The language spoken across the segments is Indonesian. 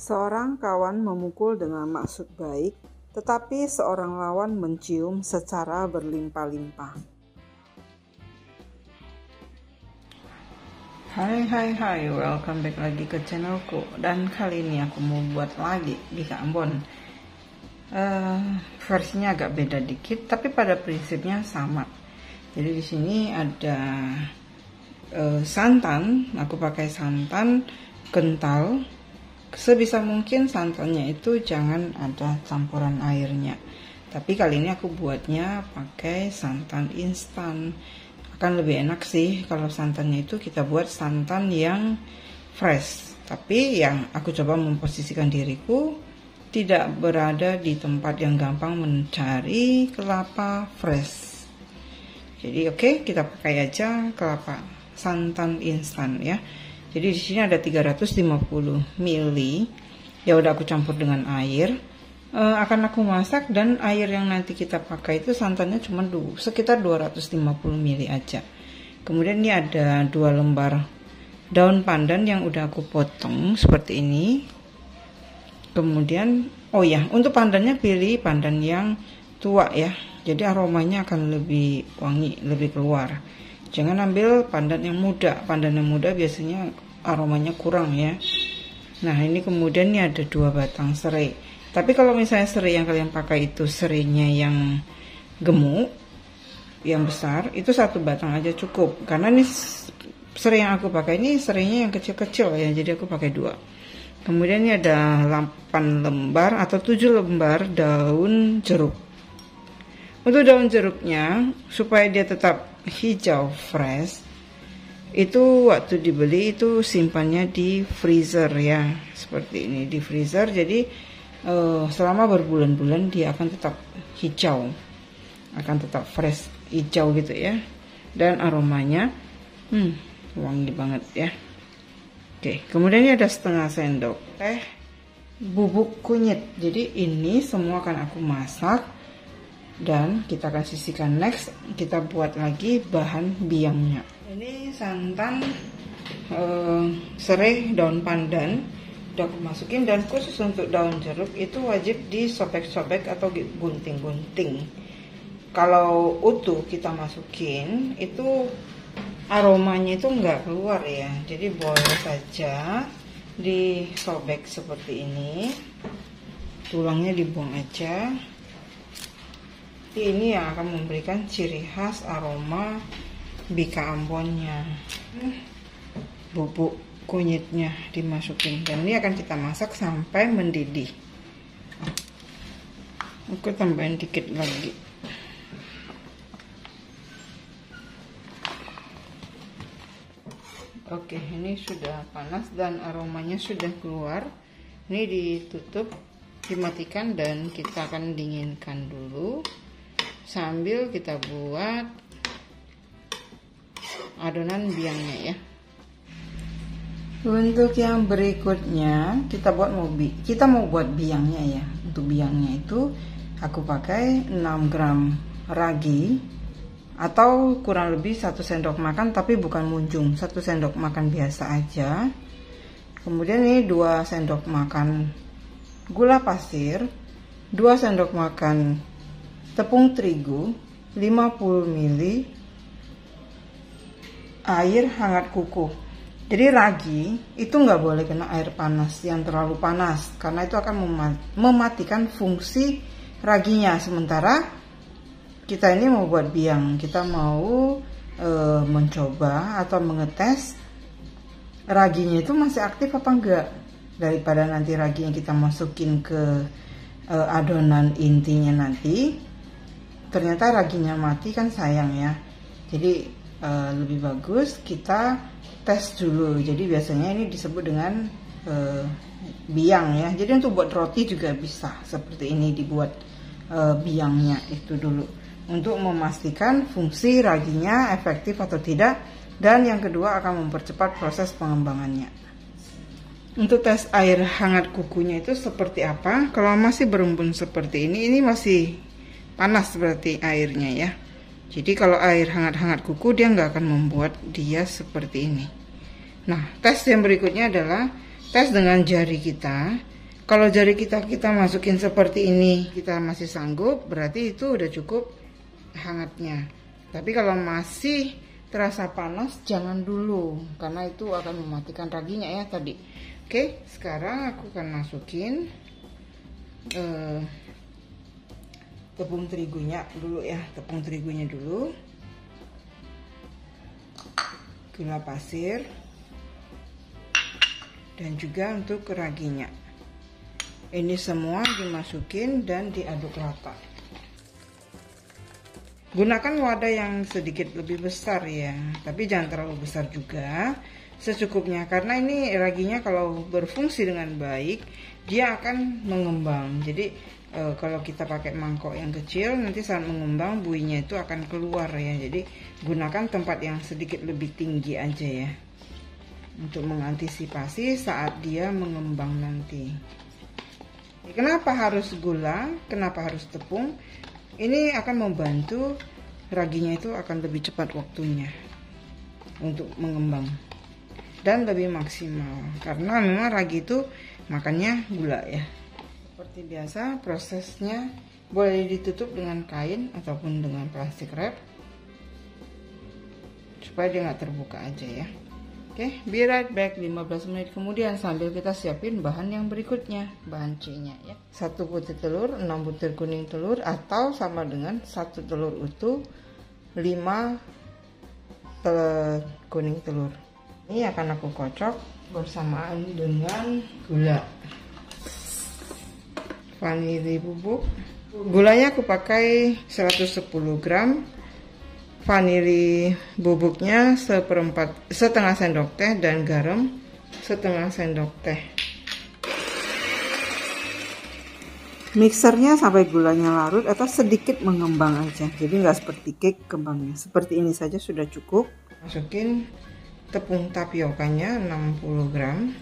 Seorang kawan memukul dengan maksud baik, tetapi seorang lawan mencium secara berlimpah-limpah. Hai, welcome back lagi ke channelku. Dan kali ini aku mau buat lagi Bika Ambon. Versinya agak beda dikit, tapi pada prinsipnya sama. Jadi di sini ada santan. Aku pakai santan kental. Sebisa mungkin santannya itu jangan ada campuran airnya. Tapi kali ini aku buatnya pakai santan instan. Akan lebih enak sih kalau santannya itu kita buat santan yang fresh. Tapi yang aku coba memposisikan diriku tidak berada di tempat yang gampang mencari kelapa fresh. Jadi oke, kita pakai aja kelapa santan instan ya. Jadi di sini ada 350 ml. Ya udah aku campur dengan air. Akan aku masak, dan air yang nanti kita pakai itu santannya cuma sekitar 250 ml aja. Kemudian ini ada 2 lembar daun pandan yang udah aku potong seperti ini. Kemudian oh ya, untuk pandannya pilih pandan yang tua ya. Jadi aromanya akan lebih wangi, lebih keluar. Jangan ambil pandan yang muda. Pandan yang muda biasanya aromanya kurang ya. Nah ini kemudian ini ada 2 batang serai. Tapi kalau misalnya serai yang kalian pakai itu serainya yang gemuk, yang besar, itu 1 batang aja cukup. Karena ini serai yang aku pakai ini serainya yang kecil-kecil ya, jadi aku pakai 2. Kemudian ini ada 8 lembar atau 7 lembar daun jeruk. Untuk daun jeruknya supaya dia tetap hijau fresh, itu waktu dibeli itu simpannya di freezer ya, seperti ini di freezer. Jadi selama berbulan-bulan dia akan tetap hijau, akan tetap fresh hijau gitu ya, dan aromanya wangi banget ya. Oke, kemudian ini ada setengah sendok teh bubuk kunyit. Jadi ini semua akan aku masak dan kita akan sisihkan. Next kita buat lagi bahan biangnya. Ini santan, serai, daun pandan udah aku masukin, dan khusus untuk daun jeruk itu wajib disobek-sobek atau gunting-gunting. Kalau utuh kita masukin itu aromanya itu nggak keluar ya, jadi boleh saja disobek seperti ini, tulangnya dibuang aja. Ini yang akan memberikan ciri khas aroma Bika Ambonnya. Bubuk kunyitnya dimasukin, dan ini akan kita masak sampai mendidih. Aku tambahin dikit lagi. Oke, ini sudah panas dan aromanya sudah keluar. Ini ditutup, dimatikan, dan kita akan dinginkan dulu sambil kita buat adonan biangnya ya. Untuk yang berikutnya kita mau buat biangnya ya. Untuk biangnya itu aku pakai 6 gram ragi atau kurang lebih 1 sendok makan, tapi bukan munjung, 1 sendok makan biasa aja. Kemudian ini 2 sendok makan gula pasir, 2 sendok makan tepung terigu, 50 ml air hangat kukuh. Jadi ragi itu nggak boleh kena air panas yang terlalu panas, karena itu akan mematikan fungsi raginya. Sementara kita ini mau buat biang, kita mau mencoba atau mengetes raginya itu masih aktif apa enggak, daripada nanti raginya kita masukin ke adonan intinya nanti ternyata raginya mati, kan sayang ya. Jadi lebih bagus kita tes dulu. Jadi biasanya ini disebut dengan biang ya. Jadi untuk buat roti juga bisa seperti ini, dibuat biangnya itu dulu untuk memastikan fungsi raginya efektif atau tidak, dan yang kedua akan mempercepat proses pengembangannya. Untuk tes air hangat kukunya itu seperti apa? Kalau masih berembun seperti ini masih panas berarti airnya ya. Jadi kalau air hangat-hangat kuku dia nggak akan membuat dia seperti ini. Nah, tes yang berikutnya adalah tes dengan jari kita. Kalau jari kita masukin seperti ini, kita masih sanggup, berarti itu udah cukup hangatnya. Tapi kalau masih terasa panas, jangan dulu, karena itu akan mematikan raginya ya tadi. Oke, sekarang aku akan masukin tepung terigunya dulu ya, tepung terigunya dulu, gula pasir, dan juga untuk raginya. Ini semua dimasukin dan diaduk rata. Gunakan wadah yang sedikit lebih besar ya, tapi jangan terlalu besar juga, secukupnya, karena ini raginya kalau berfungsi dengan baik dia akan mengembang. Jadi kalau kita pakai mangkok yang kecil, nanti saat mengembang buihnya itu akan keluar ya. Jadi gunakan tempat yang sedikit lebih tinggi aja ya, untuk mengantisipasi saat dia mengembang nanti. Kenapa harus gula? Kenapa harus tepung? Ini akan membantu raginya itu akan lebih cepat waktunya untuk mengembang dan lebih maksimal, karena memang ragi itu makannya gula ya. Seperti biasa prosesnya boleh ditutup dengan kain ataupun dengan plastik wrap supaya dia nggak terbuka aja ya. Oke, be right back 15 menit kemudian sambil kita siapin bahan yang berikutnya, bahan C-nya ya. 1 butir telur, 6 butir kuning telur, atau sama dengan 1 telur utuh, 5 kuning telur. Ini akan aku kocok bersamaan dengan gula. Vanili bubuk. Gulanya aku pakai 110 gram. Vanili bubuknya setengah sendok teh, dan garam setengah sendok teh. Mixernya sampai gulanya larut atau sedikit mengembang aja, jadi nggak seperti cake kembangnya. Seperti ini saja sudah cukup. Masukin tepung tapiokanya 60 gram.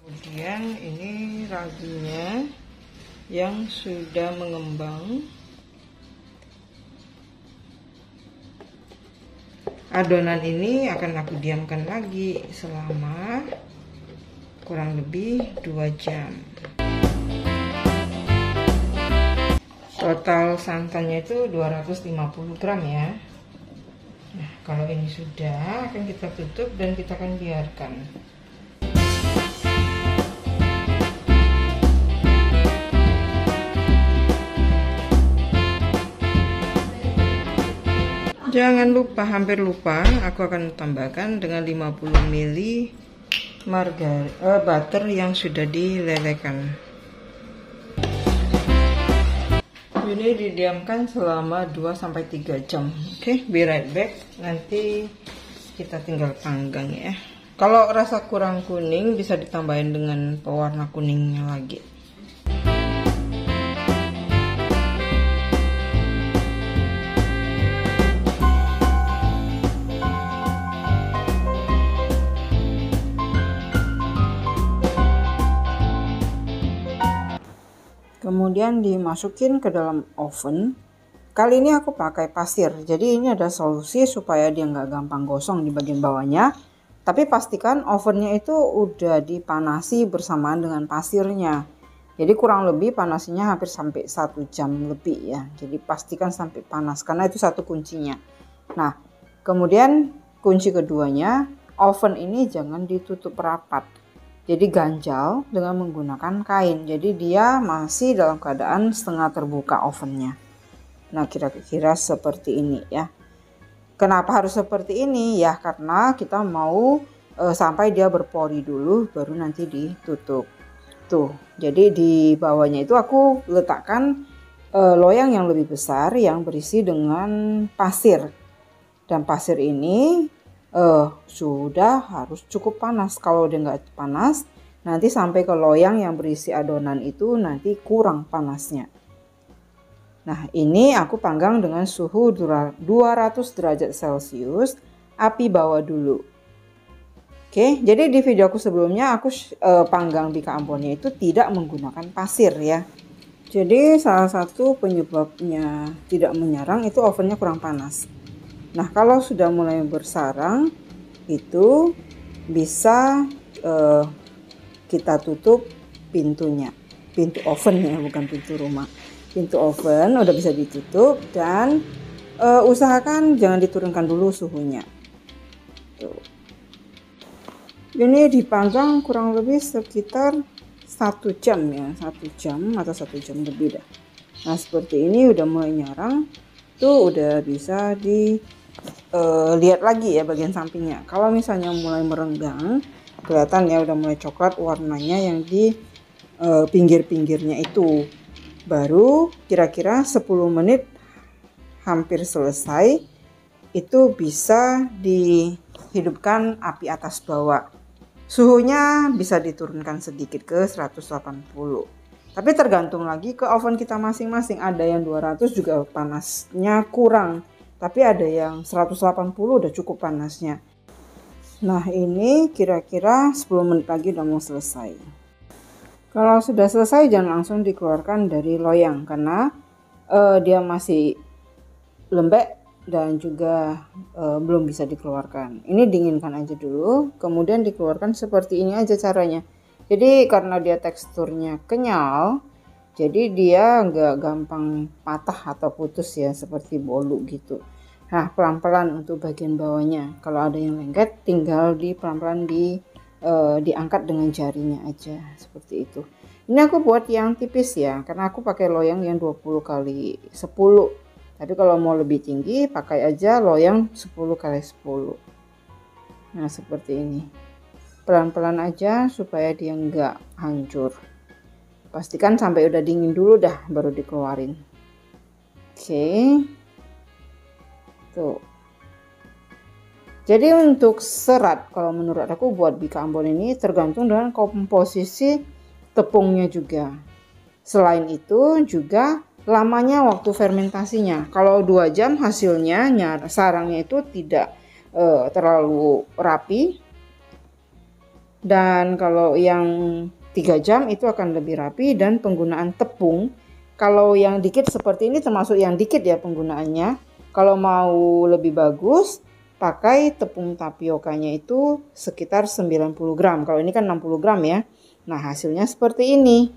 Kemudian ini raginya yang sudah mengembang. Adonan ini akan aku diamkan lagi selama kurang lebih 2 jam. Total santannya itu 250 gram ya. Nah, kalau ini sudah, akan kita tutup dan kita akan biarkan. Jangan lupa, hampir lupa, aku akan tambahkan dengan 50 ml butter yang sudah dilelehkan. Ini didiamkan selama 2-3 jam. Oke, be right back. Nanti kita tinggal panggang ya. Kalau rasa kurang kuning bisa ditambahin dengan pewarna kuningnya lagi. Kemudian dimasukin ke dalam oven. Kali ini aku pakai pasir, jadi ini ada solusi supaya dia nggak gampang gosong di bagian bawahnya. Tapi pastikan ovennya itu udah dipanasi bersamaan dengan pasirnya. Jadi kurang lebih panasnya hampir sampai 1 jam lebih ya. Jadi pastikan sampai panas, karena itu satu kuncinya. Nah, kemudian kunci keduanya, oven ini jangan ditutup rapat. Jadi ganjal dengan menggunakan kain. Jadi dia masih dalam keadaan setengah terbuka ovennya. Nah, kira-kira seperti ini ya. Kenapa harus seperti ini? Ya karena kita mau sampai dia berpori dulu baru nanti ditutup. Tuh, jadi di bawahnya itu aku letakkan loyang yang lebih besar yang berisi dengan pasir. Dan pasir ini sudah harus cukup panas. Kalau dia nggak panas, nanti sampai ke loyang yang berisi adonan itu nanti kurang panasnya. Nah, ini aku panggang dengan suhu 200 derajat Celcius, api bawah dulu. Oke, jadi di video aku sebelumnya aku panggang bika ambonnya itu tidak menggunakan pasir ya. Jadi salah satu penyebabnya tidak menyarang itu ovennya kurang panas. Nah, kalau sudah mulai bersarang itu bisa kita tutup pintunya, pintu ovennya, bukan pintu rumah. Pintu oven udah bisa ditutup dan usahakan jangan diturunkan dulu suhunya. Tuh. Ini dipanggang kurang lebih sekitar 1 jam ya, 1 jam atau 1 jam lebih dah. Nah seperti ini udah mulai nyarang, tuh udah bisa dilihat lagi ya bagian sampingnya. Kalau misalnya mulai merenggang, kelihatan ya udah mulai coklat warnanya yang di pinggir-pinggirnya itu. Baru kira-kira 10 menit hampir selesai, itu bisa dihidupkan api atas bawah. Suhunya bisa diturunkan sedikit ke 180. Tapi tergantung lagi ke oven kita masing-masing. Ada yang 200 juga panasnya kurang, tapi ada yang 180 udah cukup panasnya. Nah ini kira-kira 10 menit lagi udah mau selesai. Kalau sudah selesai jangan langsung dikeluarkan dari loyang karena dia masih lembek dan juga belum bisa dikeluarkan. Ini dinginkan aja dulu, kemudian dikeluarkan seperti ini aja caranya. Jadi karena dia teksturnya kenyal, jadi dia nggak gampang patah atau putus ya seperti bolu gitu. Nah pelan-pelan untuk bagian bawahnya. Kalau ada yang lengket, tinggal pelan-pelan diangkat dengan jarinya aja seperti itu. Ini aku buat yang tipis ya, karena aku pakai loyang yang 20 kali 10. Tapi kalau mau lebih tinggi pakai aja loyang 10 kali 10. Nah seperti ini. Pelan-pelan aja supaya dia nggak hancur. Pastikan sampai udah dingin dulu dah baru dikeluarin. Oke. Tuh. Jadi untuk serat kalau menurut aku buat bika ambon ini tergantung dengan komposisi tepungnya juga. Selain itu juga lamanya waktu fermentasinya. Kalau 2 jam hasilnya sarangnya itu tidak terlalu rapi. Dan kalau yang 3 jam itu akan lebih rapi dan penggunaan tepung. Kalau yang dikit seperti ini termasuk yang dikit ya penggunaannya. Kalau mau lebih bagus pakai tepung tapiokanya itu sekitar 90 gram. Kalau ini kan 60 gram ya. Nah hasilnya seperti ini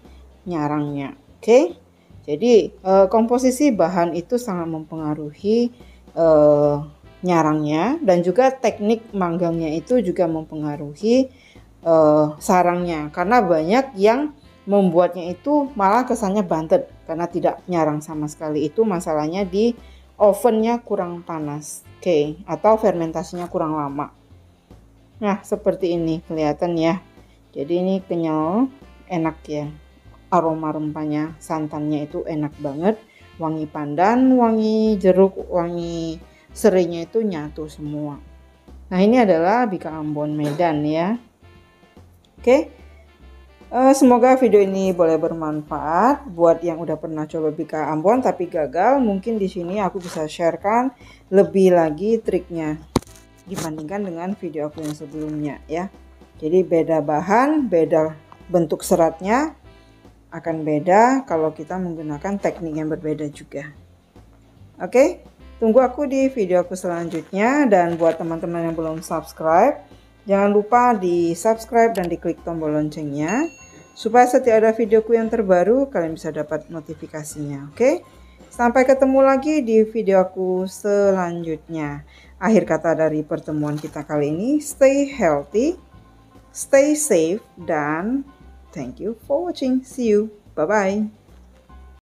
nyarangnya. Oke. Jadi komposisi bahan itu sangat mempengaruhi nyarangnya. Dan juga teknik manggangnya itu juga mempengaruhi sarangnya. Karena banyak yang membuatnya itu malah kesannya bantet. Karena tidak nyarang sama sekali. Itu masalahnya di ovennya kurang panas. Oke, atau fermentasinya kurang lama. Nah seperti ini kelihatan ya. Jadi ini kenyal, enak ya. Aroma rempahnya, santannya itu enak banget. Wangi pandan, wangi jeruk, wangi serainya itu nyatu semua. Nah ini adalah bika ambon Medan ya. Oke. Semoga video ini boleh bermanfaat buat yang udah pernah coba bika ambon tapi gagal. Mungkin di sini aku bisa sharekan lebih lagi triknya dibandingkan dengan video aku yang sebelumnya ya. Jadi beda bahan, beda bentuk seratnya akan beda kalau kita menggunakan teknik yang berbeda juga. Oke, tunggu aku di video aku selanjutnya. Dan buat teman-teman yang belum subscribe, jangan lupa di subscribe dan diklik tombol loncengnya supaya setiap ada videoku yang terbaru kalian bisa dapat notifikasinya. Oke, sampai ketemu lagi di video aku selanjutnya. Akhir kata dari pertemuan kita kali ini, stay healthy, stay safe, dan thank you for watching. See you. Bye-bye.